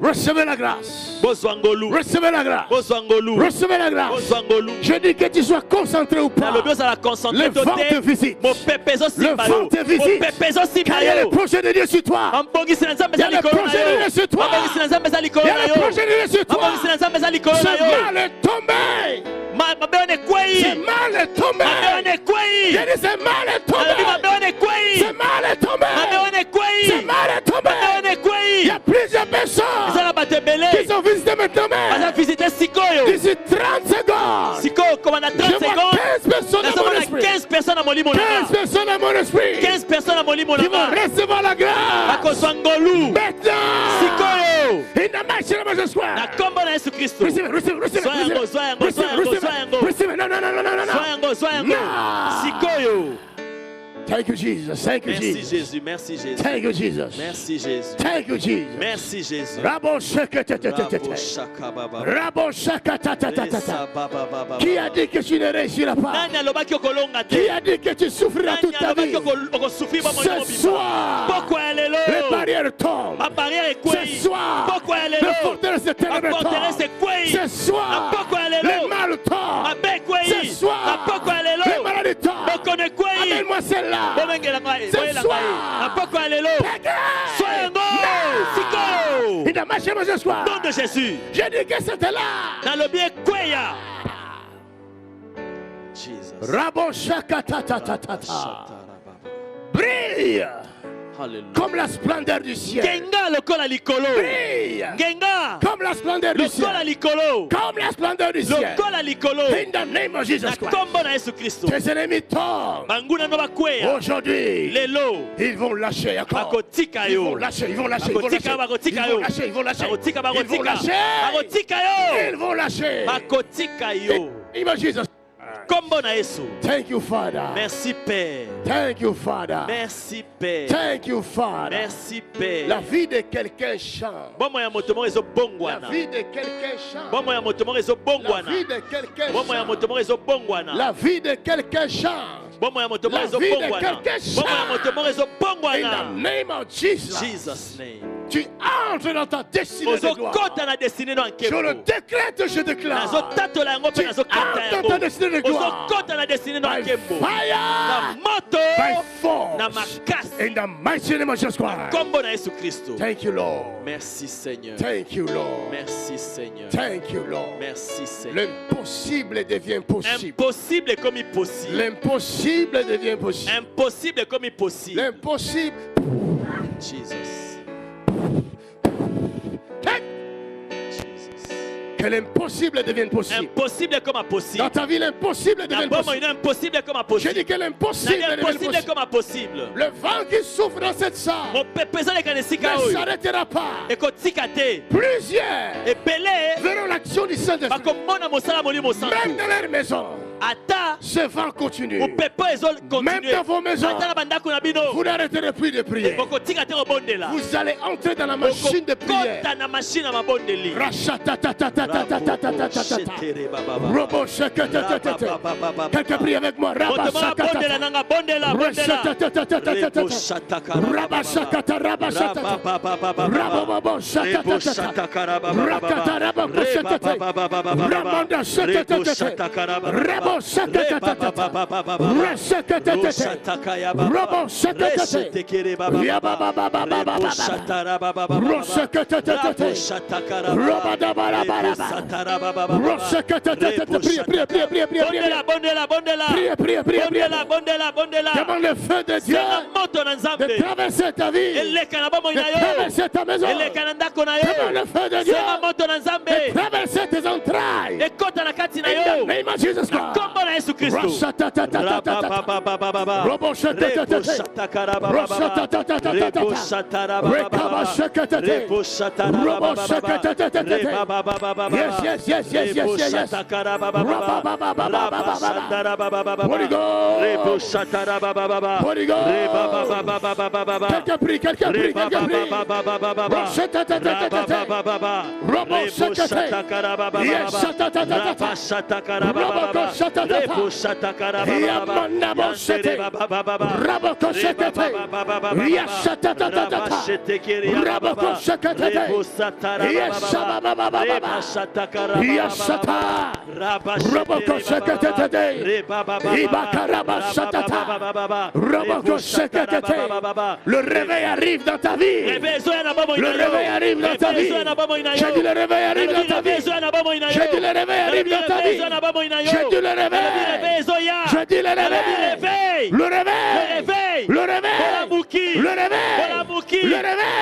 Recevez la grâce. Bozwangolu. Recevez la grâce. Bozwangolu. Recevez la grâce. Bozwangolu. Je dis que tu sois concentré ou pas. Le vent te visite. Le vent te visite. Car il y a le projet de Dieu sur toi. Il y a le projet de Dieu sur toi. Il y a le projet de Dieu sur toi. Ce mal est tombé. Ce mal est tombé. Je dis ce mal est tombé. Ce mal est tombé. Ce mal est tombé. Il y a plusieurs personnes qui sont visitées maintenant. D'ici 30 secondes. Je vois 15 personnes à mon esprit. 15 personnes à mon esprit. 15 personnes à mon Qui vont recevoir la grâce. Maintenant. In the mighty name of Jesus Christ. Receive it. Receive it. Receive it. Receive it. No. Thank you, Jesus. Thank you, Merci Jesus. Jésus. Merci Jésus. Thank you, Jesus. Merci Jésus. Thank you, Jesus. Merci Jésus. Rabo Qui a dit que tu ne réussiras pas? Qui a dit que tu souffriras toute ta vie? Ce soir, les barrières tombent. Ce soir, le forteresse des ténèbres tombe. Ce soir, le mal tombe. Ce soir, les maladies tombent. Amène-moi celle-là. Ce soir, il a marché ce soir. Nom de Jésus. J'ai dit que c'était là. Dans le bien Kweya. Jesus. Brille. Hallelujah. Comme la splendeur du ciel. Genga le col à l'icolo. Brille. Genga. Comme la splendeur du ciel. Le col à l'icolo. Comme la splendeur du ciel. Le col à l'icolo. In the name of Jesus Christ. Tes ennemis tombent. Aujourd'hui, ils vont lâcher encore. Ils vont lâcher. Ils vont lâcher. Ils vont lâcher. Ils vont lâcher. Ils vont lâcher. Imagine. Thank you, Father. Merci Père. Thank you, Father. Merci Père. Thank you, Father. Merci Père. La vie de quelqu'un change. La vie de quelqu'un change. La vie de quelqu'un change. La vie de quelqu'un change. In the name of Jesus. Jesus' name. Tu entres dans ta destinée de gloire. Je le décrète, je déclare. Tu entres dans ta destinée de gloire. By fire, by force, in the mighty name of Jesus Christ. Thank you, Lord. Merci Seigneur. Thank you, Lord. Merci Seigneur. Thank you, Lord. Merci Seigneur. L'impossible devient possible. Impossible comme impossible. L'impossible devient possible. Impossible comme impossible. L'impossible. Jesus. Que l'impossible devienne possible. Impossible comme possible. Dans ta vie, l'impossible devienne possible. Impossible comme possible. Je dis que l'impossible devienne comme possible. Le vent qui souffle dans cette salle ne s'arrêtera pas. Plusieurs verront l'action du Saint-Esprit. Même dans leur maison. Ce vent continue. Même dans vos maisons, vous n'arrêterez plus de prier. Vous allez entrer dans la machine de prière. Quelqu'un prie avec moi. Demande le feu de Dieu de traverser ta vie, de traverser ta maison. Demande le feu de Dieu de traverser tes entrailles. In the name of Jesus Christ. Le réveil arrive dans ta vie. Le réveil arrive dans ta vie. J'ai dit le réveil arrive dans ta vie. J'ai dit le réveil arrive dans ta vie. J'ai dit le réveil. Je dis le réveil. Le réveil. Le réveil. Le réveil. Le réveil. Le réveil.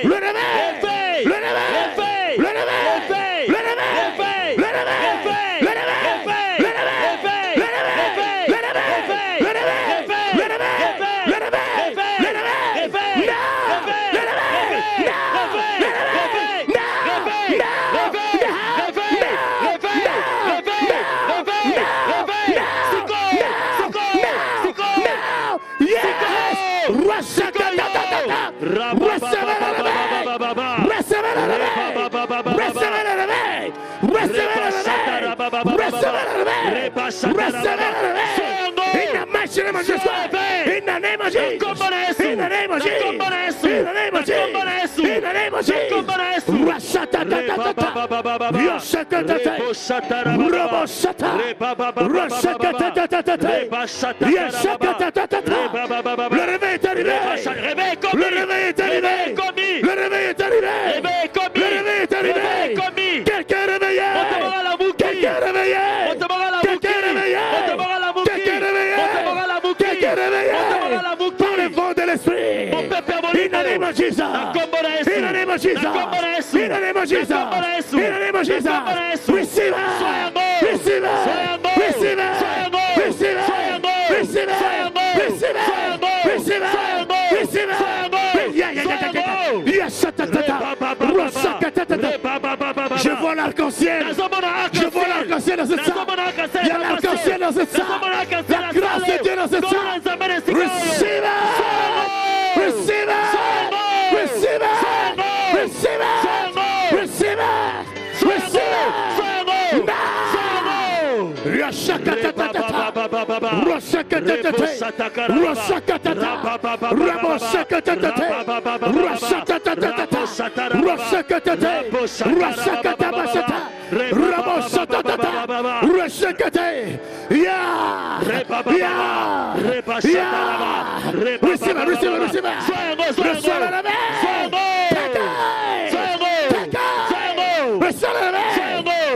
Le réveil. Le réveil. Le réveil. Le réveil. Le Je vois l'arc-en-ciel. Je vois l'arc-en-ciel dans cette salle. Il y a l'arc-en-ciel dans cette salle. La grâce de Dieu dans cette salle. Receive it. Receive it. Receive it. Receive it. Receive it. Receive it.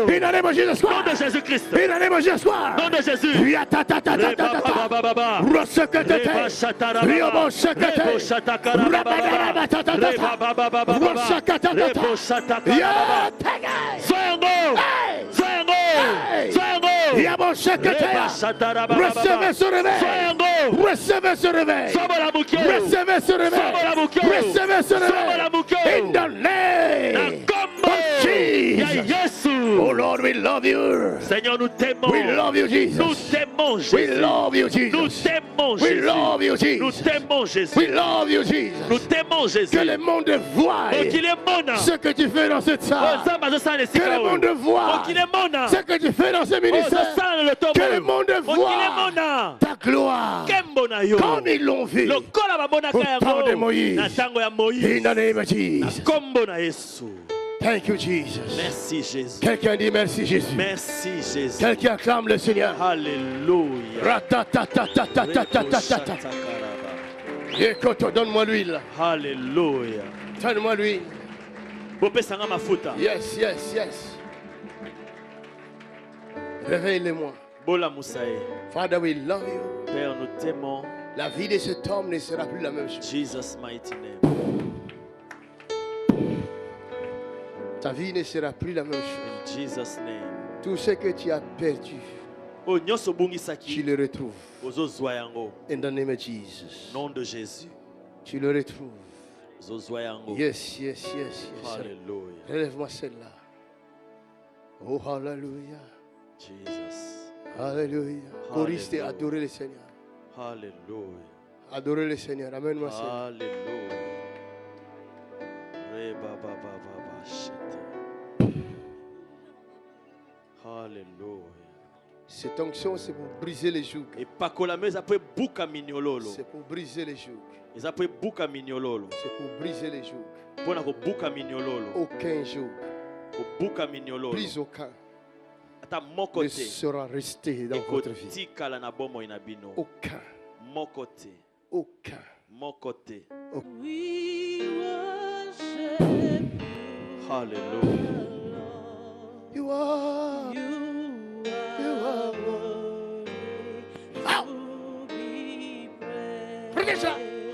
In the name of Jesus Christ. Nom de Jésus-Christ. In the name of Jesus Christ. Nom de Jésus. Recevez ce réveil. Recevez ce réveil. Recevez ce réveil. Recevez ce réveil. In the name of Jesus. Oh Lord, we love you. Seigneur, nous t'aimons. We love you, Jesus. Nous t'aimons, Jésus. We love you, Jesus. Nous t'aimons, We Jésus. love you, Jesus. Nous t'aimons, Jésus. We love you, Jesus. Nous t'aimons, Jésus. Que le monde voie ce que tu fais dans cette salle. Que le monde voie ce que tu fais dans ce ministère. Que le monde voie ta gloire comme ils l'ont vu au temps de Moïse. In the name of Jesus. Thank you, Jesus. Merci, Jésus. Quelqu'un dit merci, Jésus. Merci, Jésus. Quelqu'un acclame le Seigneur. Alléluia. Écoute, donne-moi l'huile. Alléluia. Donne-moi l'huile. Yes, yes, yes. Réveille-le-moi. Father, we love you. Père, nous t'aimons. La vie de cet homme ne sera plus la même chose. Jesus' mighty name. Ta vie ne sera plus la même chose. In Jesus' name. Tout ce que tu as perdu, tu le retrouves. In the name of Jesus. Nom de Jésus. Tu le retrouves. Yes, yes, yes, yes. Alléluia. Relève-moi celle-là. Oh, hallelujah. Jesus. Alléluia. Choriste, adorez le Seigneur. Alléluia. Adorez le Seigneur. Amène-moi celle-là. Alléluia. Alléluia. Cette onction, c'est pour briser les jougs. Et c'est pour C'est pour briser les jougs. C'est pour briser les jougs. Aucun joug. Plus aucun ne sera resté dans votre vie. Aucun. Aucun. Alléluia. You are.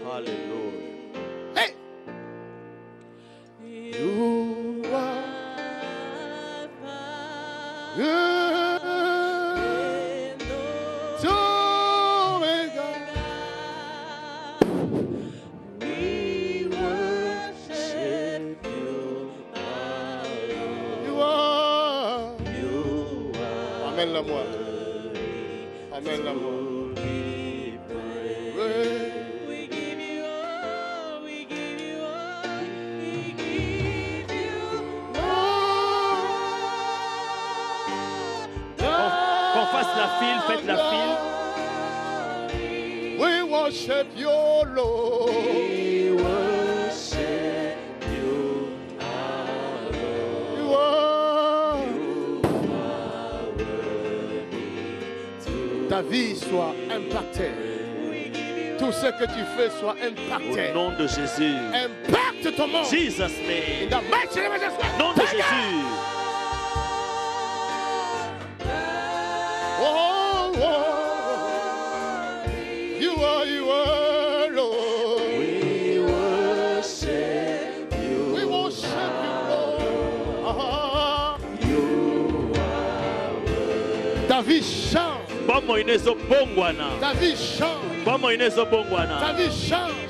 Hallelujah. Hey. You are. Amène-la-moi. Amène-la-moi. Qu'on fasse la file, faites la file. We worship your Lord. We worship you, our Lord. You are. Ta vie soit impactée. Tout ce que tu fais soit impacté. Au nom de Jésus. Impacte ton monde. Jesus name. In the mighty name of Jesus. Nom de Jésus. Oh, oh. You are Lord. We worship you. We worship you, Lord. You are worthy. Ta vie change. Ta vie change. Ta vie change.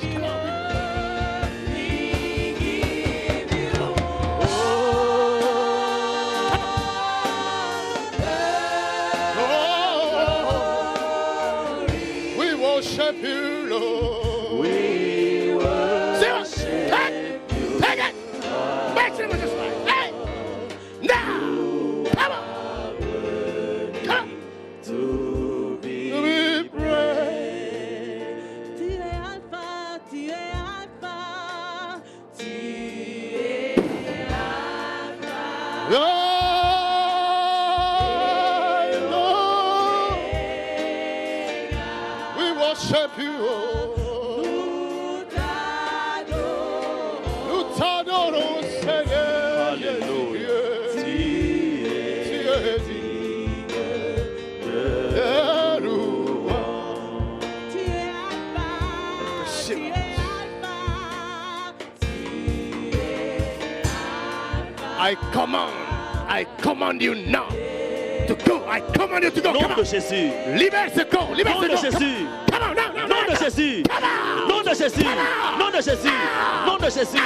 We worship you, Lord. We worship you. Take it. Make it with this way. Hey. Now. Come on. Come on. To be praised. Tu es Alpha, tu es Alpha, tu es Alpha. Lord, we worship you. Nous t'adorons, Seigneur. Alléluia. Tu es I command you now to go. I command you to go. Nom de Jésus. Libère ce corps. Libère ce corps. Nom de Jésus. Come on, now. Nom de Jésus. Nom de Jésus. Nom de Jésus. Nom de Jésus.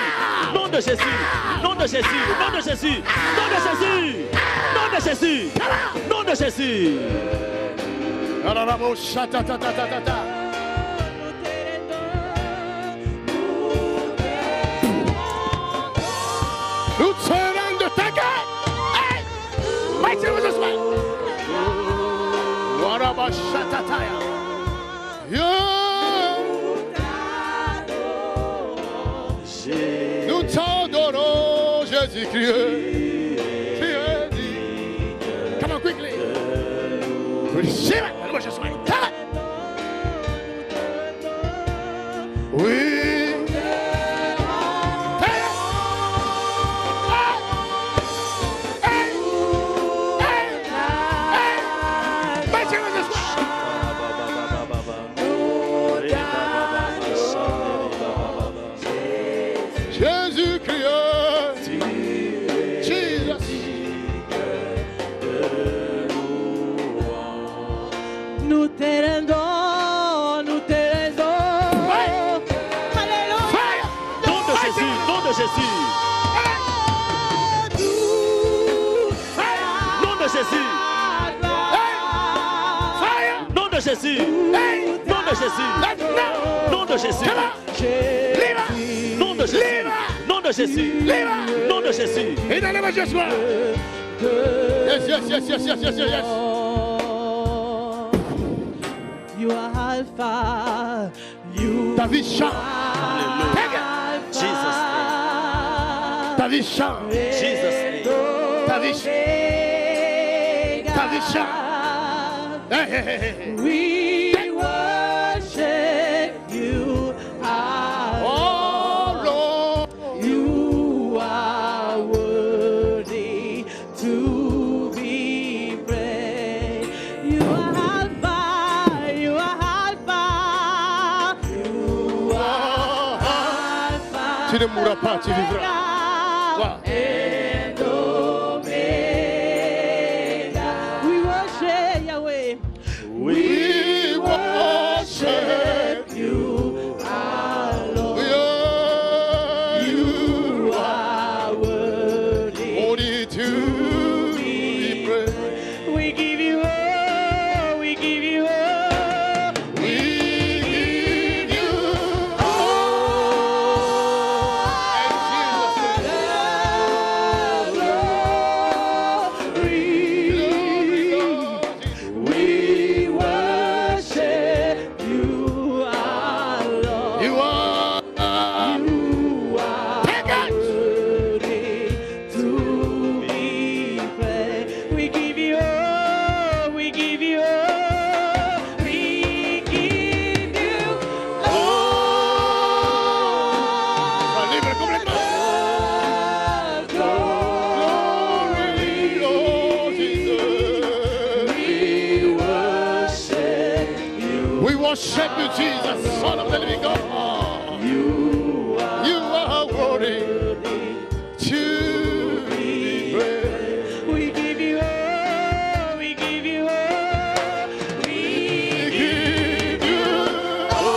Nom de Jésus. Nom de Jésus. Nom de Jésus. Nom de Jésus. Nom de Jésus. Nom de Jésus. Nous serons de ta gueule. Hey! Mighty was this way. What about Shatataya? Nous t'adorons, Jésus-Christ. Come on, quickly. Receive it. What just way? Tell it. We. Jésus. Nom de Jésus. Nom de Jésus. Nom de Jésus. Nom de Jésus. Nom de Jésus. In the name of Jesus. Yes. You are Alpha. Ta vie chante. Jesus name. Ta vie chante. Jesus name. Ta vie chante. Ta vie chante. We worship you, oh Lord. You are worthy to be praised. You are Alpha, you are Alpha, you are Alpha. Tu ne mourras pas, tu vivras. Wow. We worship you, our Lord. You are worthy to be praised. We give you all, we give you all. We give you worship you, Jesus, Son of the living God. You are worthy to be praised. We give you all, we give you all, we give you all.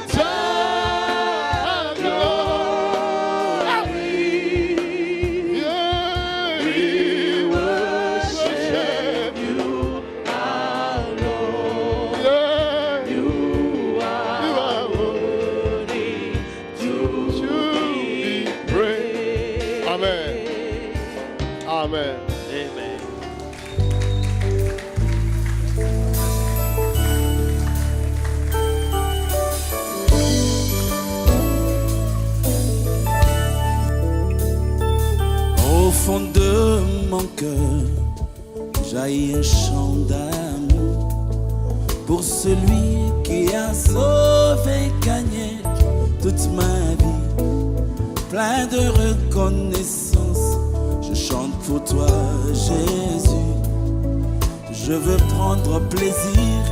Time, glory. We worship you. Amen. Amen. Au fond de mon cœur, jaillit un chant d'amour pour celui qui a sauvé, gagné toute ma vie. Plein de reconnaissance, je chante pour toi, Jésus. Je veux prendre plaisir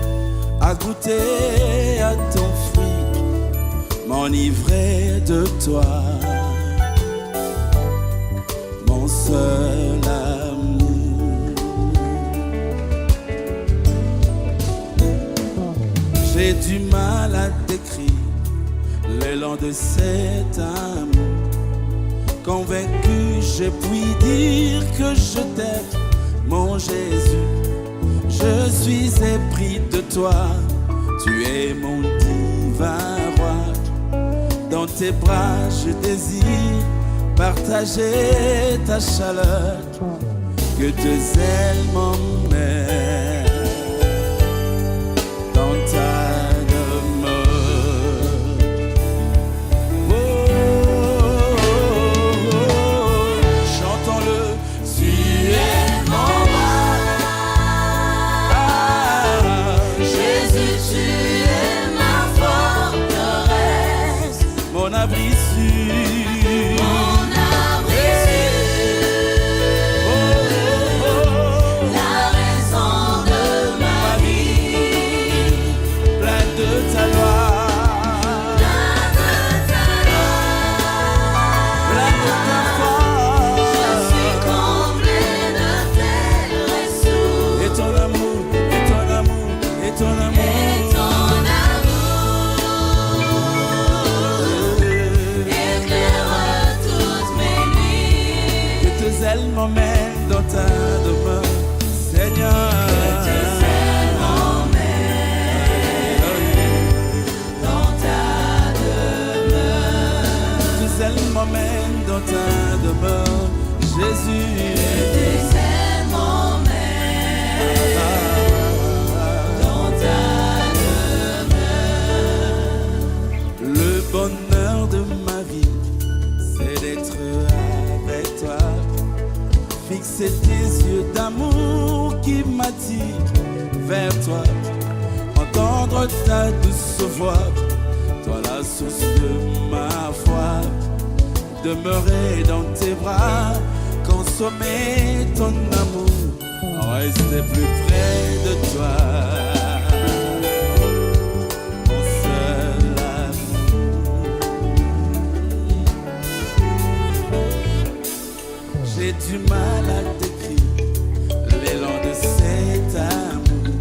à goûter à ton fruit, m'enivrer de toi. seul amour. J'ai du mal à décrire l'élan de cet amour. Convaincu, je puis dire que je t'aime, mon Jésus. Je suis épris de toi, tu es mon divin roi. Dans tes bras, je désire partager ta chaleur. Que tes ailes m'emmènent dans ta demeure. Oh, oh, oh, chantons-le. Tu es mon roi. Jésus, tu es ma forteresse, Mon abri sûr. mon abri sûr, la raison de ma vie, Plein de ta loi, plein de ta plein de ta force. je suis comblé de tes ressources, Et ton amour, et ton amour, et ton amour. et ton amour éclaire toutes mes nuits. Que tes ailes m'emmènent dans ta demeure, Seigneur. Tes ailes m'emmènent dans ta demeure, Jésus. Le bonheur de ma vie, c'est d'être avec toi. Fixer tes yeux d'amour qui m'attirent vers toi. Entendre ta douce voix, toi la source de ma foi. Demeurer dans tes bras, consommer ton amour, rester plus près de toi. Mon seul amour. J'ai du mal à décrire l'élan de cet amour.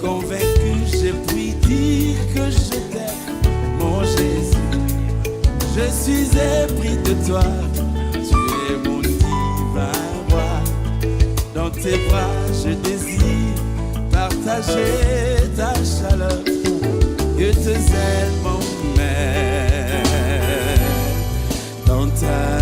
Convaincu, j'ai pu dire que je t'aime, mon Jésus. Je suis épris de toi, tu es mon divin roi. Dans tes bras, je désire partager ta chaleur. Que tes ailes m'emmènent dans ta